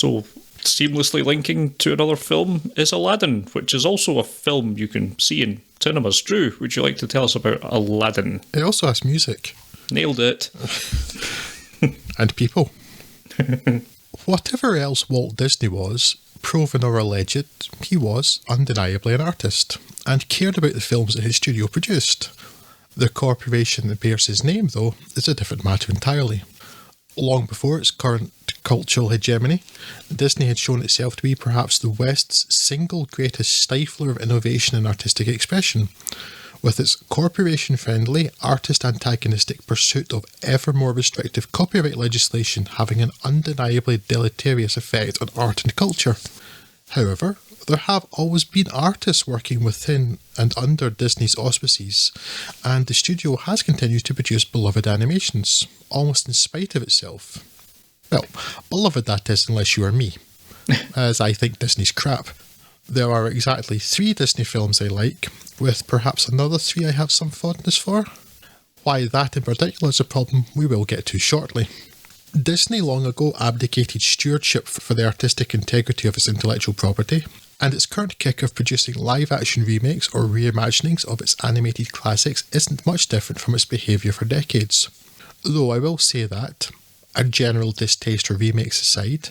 So, seamlessly linking to another film is Aladdin, which is also a film you can see in cinemas. Drew, would you like to tell us about Aladdin? It also has music. Nailed it. And people. Whatever else Walt Disney was, proven or alleged, he was undeniably an artist, and cared about the films that his studio produced. The corporation that bears his name, though, is a different matter entirely. Long before its current cultural hegemony, Disney had shown itself to be perhaps the West's single greatest stifler of innovation and artistic expression, with its corporation-friendly, artist-antagonistic pursuit of ever more restrictive copyright legislation having an undeniably deleterious effect on art and culture. However, there have always been artists working within and under Disney's auspices, and the studio has continued to produce beloved animations, almost in spite of itself. Well, beloved that is, unless you are me, as I think Disney's crap. There are exactly 3 Disney films I like, with perhaps another 3 I have some fondness for. Why that in particular is a problem we will get to shortly. Disney long ago abdicated stewardship for the artistic integrity of its intellectual property, and its current kick of producing live-action remakes or reimaginings of its animated classics isn't much different from its behaviour for decades. Though I will say that, a general distaste for remakes aside,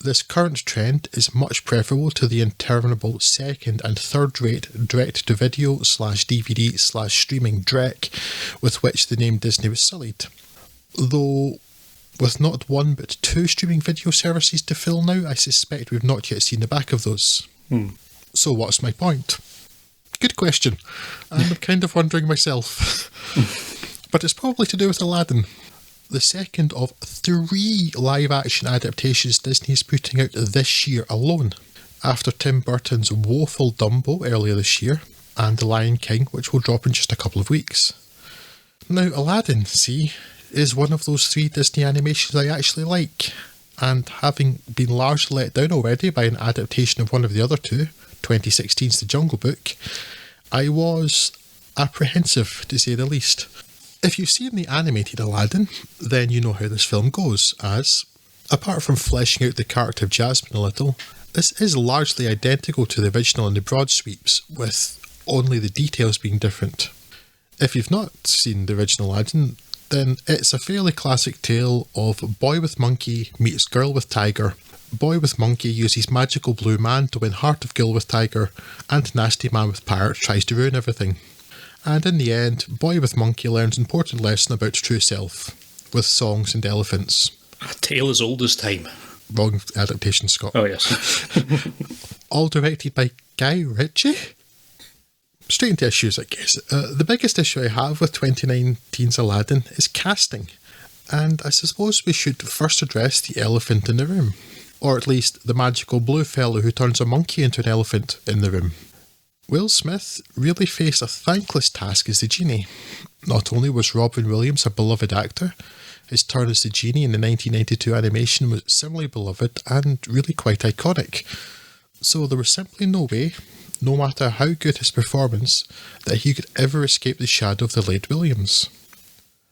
this current trend is much preferable to the interminable second and third-rate direct-to-video/DVD/streaming dreck with which the name Disney was sullied. Though, with not 1 but 2 streaming video services to fill now, I suspect we've not yet seen the back of those. So what's my point? Good question, and I'm kind of wondering myself. But it's probably to do with Aladdin. The second of 3 live-action adaptations Disney's putting out this year alone, after Tim Burton's woeful Dumbo earlier this year, and The Lion King, which will drop in just a couple of weeks. Now, Aladdin, see, is one of those 3 Disney animations I actually like, and having been largely let down already by an adaptation of one of the other 2, 2016's The Jungle Book, I was apprehensive, to say the least. If you've seen the animated Aladdin, then you know how this film goes, as, apart from fleshing out the character of Jasmine a little, this is largely identical to the original in the broad sweeps, with only the details being different. If you've not seen the original Aladdin, then it's a fairly classic tale of boy with monkey meets girl with tiger. Boy with monkey uses magical blue man to win heart of girl with tiger, and nasty man with parrot tries to ruin everything. And in the end, boy with monkey learns an important lesson about true self, with songs and elephants. A tale as old as time. Wrong adaptation, Scott. Oh, yes. All directed by Guy Ritchie? Straight into issues, I guess. The biggest issue I have with 2019's Aladdin is casting. And I suppose we should first address the elephant in the room. Or at least the magical blue fellow who turns a monkey into an elephant in the room. Will Smith really faced a thankless task as the genie. Not only was Robin Williams a beloved actor, his turn as the genie in the 1992 animation was similarly beloved and really quite iconic. So there was simply no way, no matter how good his performance, that he could ever escape the shadow of the late Williams.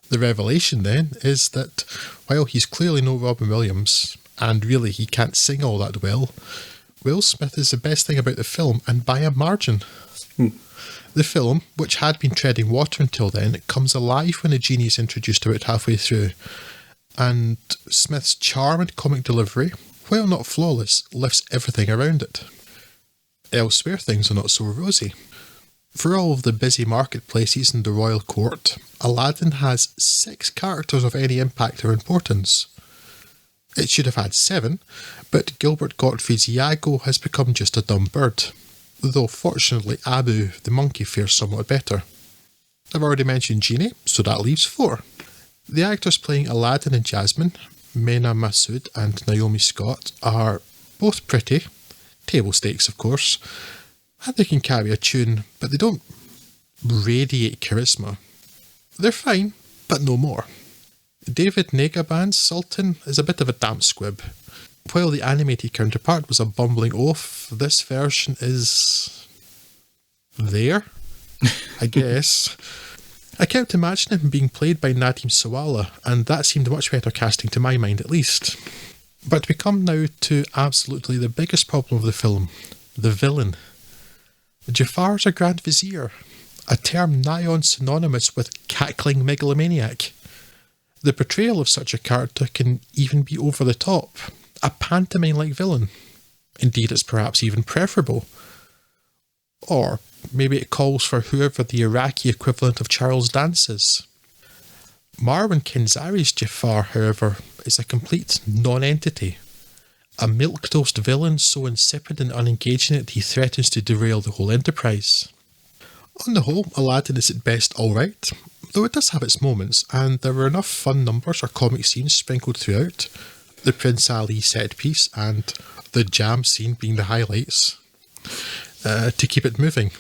The revelation then is that while he's clearly no Robin Williams, and really he can't sing all that well, Will Smith is the best thing about the film, and by a margin. The film, which had been treading water until then, comes alive when the genie is introduced about halfway through, and Smith's charm and comic delivery, while not flawless, lifts everything around it. Elsewhere things are not so rosy. For all of the busy marketplaces in the royal court, Aladdin has 6 characters of any impact or importance. It should have had 7, but Gilbert Gottfried's Iago has become just a dumb bird, though fortunately Abu the monkey fares somewhat better. I've already mentioned Genie, so that leaves 4. The actors playing Aladdin and Jasmine, Mena Massoud and Naomi Scott, are both pretty, table stakes of course, and they can carry a tune, but they don't radiate charisma. They're fine, but no more. David Nagaban's Sultan is a bit of a damp squib. While the animated counterpart was a bumbling oaf, this version is there, I guess. I kept imagining him being played by Nadim Sawalha, and that seemed much better casting to my mind at least. But we come now to absolutely the biggest problem of the film, the villain. Jafar's a Grand Vizier, a term nigh on synonymous with cackling megalomaniac. The portrayal of such a character can even be over the top, a pantomime-like villain. Indeed, it's perhaps even preferable. Or maybe it calls for whoever the Iraqi equivalent of Charles Dance is. Marwan Kenzari's Jafar, however, is a complete non-entity. A milquetoast villain so insipid and unengaging that he threatens to derail the whole enterprise. On the whole, Aladdin is at best alright, though it does have its moments, and there were enough fun numbers or comic scenes sprinkled throughout, the Prince Ali set piece and the jam scene being the highlights, to keep it moving.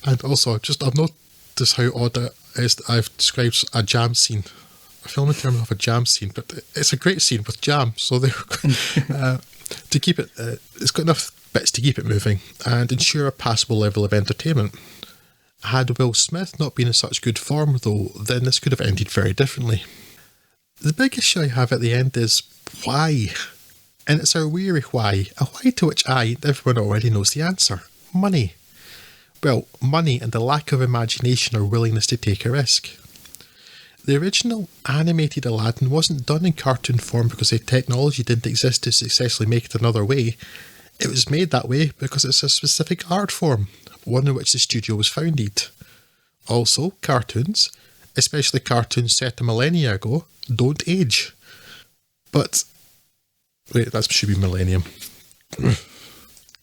And also, I've noticed how odd it is that I've described a jam scene, a film in terms of a jam scene, but it's a great scene with jam, so to keep it, it's got enough bits to keep it moving and ensure a passable level of entertainment. Had Will Smith not been in such good form, though, then this could have ended very differently. The big issue I have at the end is why? And it's our weary why, a why to which everyone already knows the answer. Money. Well, money and the lack of imagination or willingness to take a risk. The original animated Aladdin wasn't done in cartoon form because the technology didn't exist to successfully make it another way. It was made that way because it's a specific art form, one in which the studio was founded. Also, cartoons, especially cartoons set a millennia ago, don't age. But, wait, that should be millennium.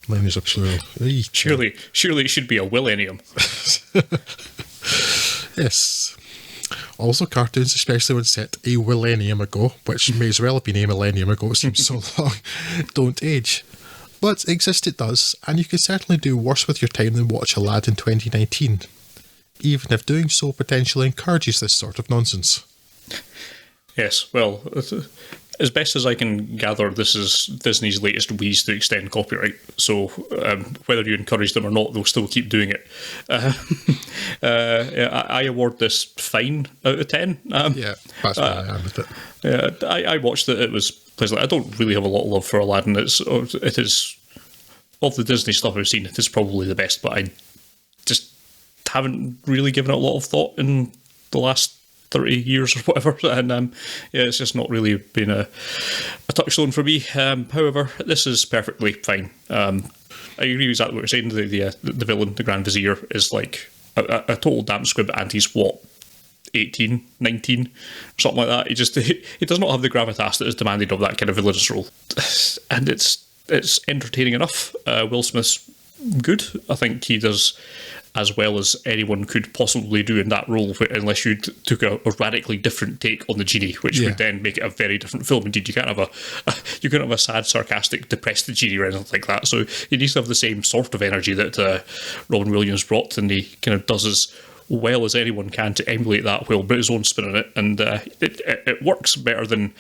Millennium's a plural. Surely it should be a millennium. Yes. Also, cartoons, especially when set a millennium ago, which may as well have been a millennium ago, it seems so long, don't age. But exist it does, and you can certainly do worse with your time than watch Aladdin 2019, even if doing so potentially encourages this sort of nonsense. Yes, well, as best as I can gather, this is Disney's latest wheeze to extend copyright, so whether you encourage them or not, they'll still keep doing it. I award this fine out of 10. Yeah, that's where I am with it. Yeah, I watched it, it was pleasant. I don't really have a lot of love for Aladdin. It is, of the Disney stuff I've seen, it is probably the best, but I just haven't really given it a lot of thought in the last 30 years or whatever, and it's just not really been a touchstone for me. However, this is perfectly fine. I agree with exactly what you're saying. The villain, the Grand Vizier, is like a total damp squib, and he's 18, 19, something like that. He does not have the gravitas that is demanded of that kind of villainous role, and it's entertaining enough. Will Smith's good. I think he does as well as anyone could possibly do in that role, unless you took a radically different take on the genie, which would then make it a very different film. Indeed, you can't have a sad, sarcastic, depressed genie or anything like that. So he needs to have the same sort of energy that Robin Williams brought, and he kind of does as well as anyone can to emulate that while put his own spin on it, and it works better than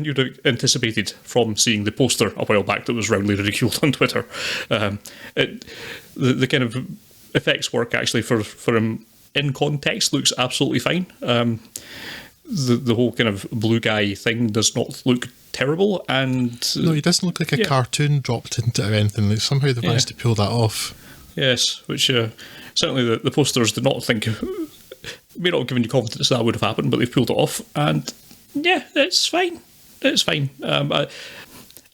you'd have anticipated from seeing the poster a while back that was roundly ridiculed on Twitter. The kind of effects work actually for him in context looks absolutely fine. The whole kind of blue guy thing does not look terrible, and no, he doesn't look like a cartoon dropped into it or anything. Like, somehow they managed to pull that off. Yes, which certainly the posters did not think, may not have given you confidence that would have happened, but they've pulled it off, and yeah, it's fine. It's fine.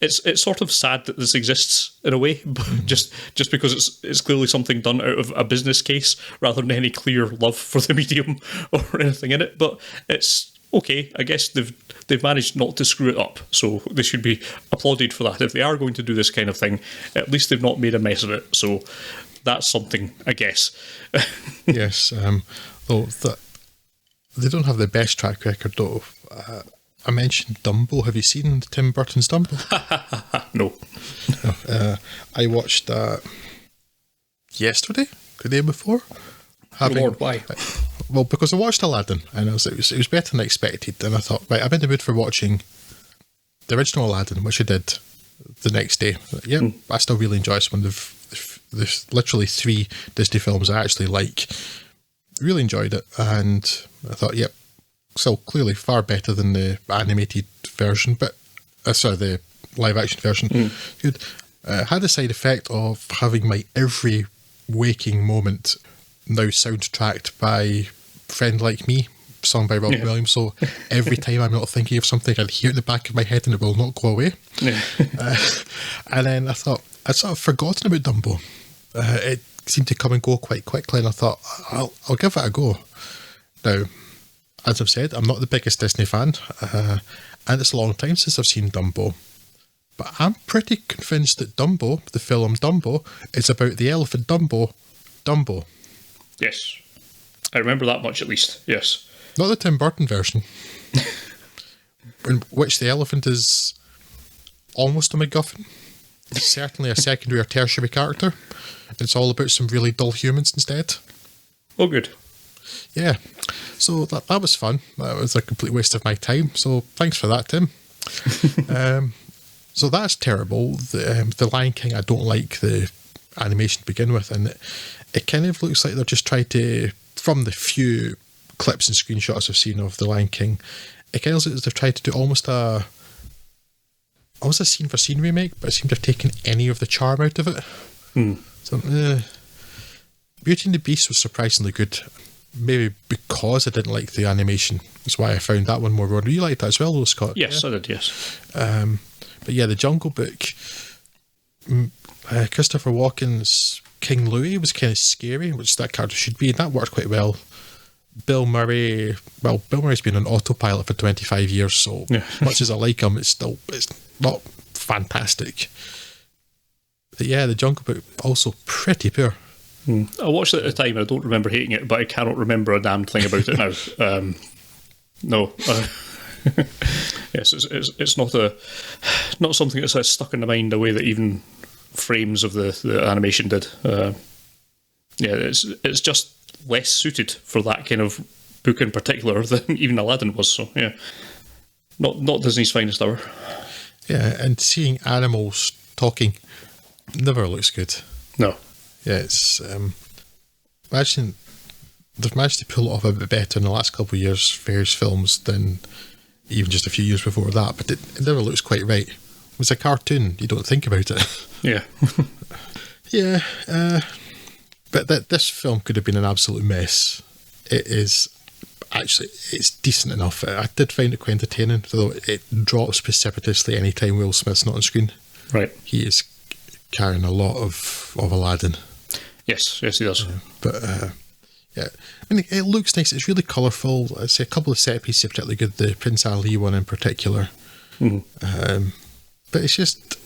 It's sort of sad that this exists in a way, just because it's clearly something done out of a business case rather than any clear love for the medium or anything in it. But it's okay. I guess they've managed not to screw it up, so they should be applauded for that. If they are going to do this kind of thing, at least they've not made a mess of it. So that's something, I guess. Yes. Though they don't have the best track record, though. I mentioned Dumbo. Have you seen Tim Burton's Dumbo? No. I watched that yesterday, the day before. Lord, why? Well, because I watched Aladdin, and it was better than I expected. And I thought, right, I'm in the mood for watching the original Aladdin, which I did the next day. Yeah, I still really enjoy it. It's one of there's literally 3 Disney films I actually like. Really enjoyed it, and I thought, yep. So clearly far better than the animated version, but sorry, the live action version. Good. Had the side effect of having my every waking moment now soundtracked by Friend Like Me, sung by Rob Williams. So every time I'm not thinking of something, I'd hear it in the back of my head and it will not go away. And then I thought, I'd sort of forgotten about Dumbo. It seemed to come and go quite quickly, and I thought, I'll give it a go. Now, as I've said, I'm not the biggest Disney fan, and it's a long time since I've seen Dumbo. But I'm pretty convinced that Dumbo, the film Dumbo, is about the elephant Dumbo. Yes. I remember that much at least, yes. Not the Tim Burton version, in which the elephant is almost a MacGuffin. It's certainly a secondary or tertiary character. It's all about some really dull humans instead. Oh, good. Yeah. So that was fun. That was a complete waste of my time. So thanks for that, Tim. So that's terrible. The Lion King, I don't like the animation to begin with, and it kind of looks like they're just trying to, from the few clips and screenshots I've seen of the Lion King, it kind of looks like they've tried to do almost a scene for scene remake, but it seemed to have taken any of the charm out of it. So, Beauty and the Beast was surprisingly good. Maybe because I didn't like the animation. That's why I found that one more rewarding. You liked that as well, though, Scott? Yes, yeah? I did, yes. But yeah, The Jungle Book, Christopher Walken's King Louis was kind of scary, which that character should be, and that worked quite well. Bill Murray's been on autopilot for 25 years, so much as I like him, it's not fantastic. But yeah, The Jungle Book, also pretty poor. I watched it at the time, I don't remember hating it, but I cannot remember a damn thing about it now. No. Yes, it's not something that's stuck in the mind the way that even frames of the animation did. It's just less suited for that kind of book in particular than even Aladdin was. So yeah, not Disney's finest hour. Yeah, and seeing animals talking never looks good. No. Yeah, it's imagine they've managed to pull it off a bit better in the last couple of years, various films, than even just a few years before that, but it never looks quite right. It's a cartoon, you don't think about it. Yeah. Yeah, but this film could have been an absolute mess. It is, actually, it's decent enough. I did find it quite entertaining, though it drops precipitously any time Will Smith's not on screen. Right. He is carrying a lot of Aladdin. Yes, he does. But yeah, I mean, it looks nice. It's really colourful. I'd say a couple of set pieces are particularly good. The Prince Ali one in particular. But it's just,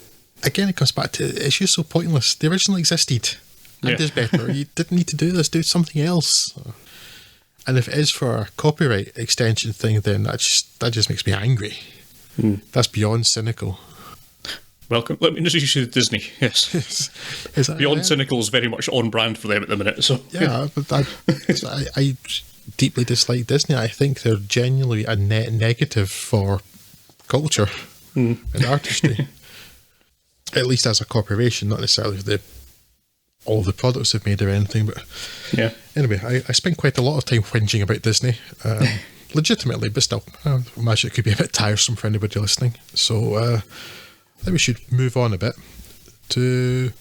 again, it comes back to, it's just so pointless. The original existed. And is better. You didn't need to do this. Do something else. And if it is for a copyright extension thing, then that just makes me angry. That's beyond cynical. Welcome. Let me introduce you to Disney. Yes. Is that Beyond cynical is very much on brand for them at the minute. So yeah, but I deeply dislike Disney. I think they're genuinely a net negative for culture and artistry. At least as a corporation, not necessarily all the products they've made or anything. But yeah. Anyway, I spend quite a lot of time whinging about Disney. Legitimately, but still, I imagine it could be a bit tiresome for anybody listening. So I think we should move on a bit to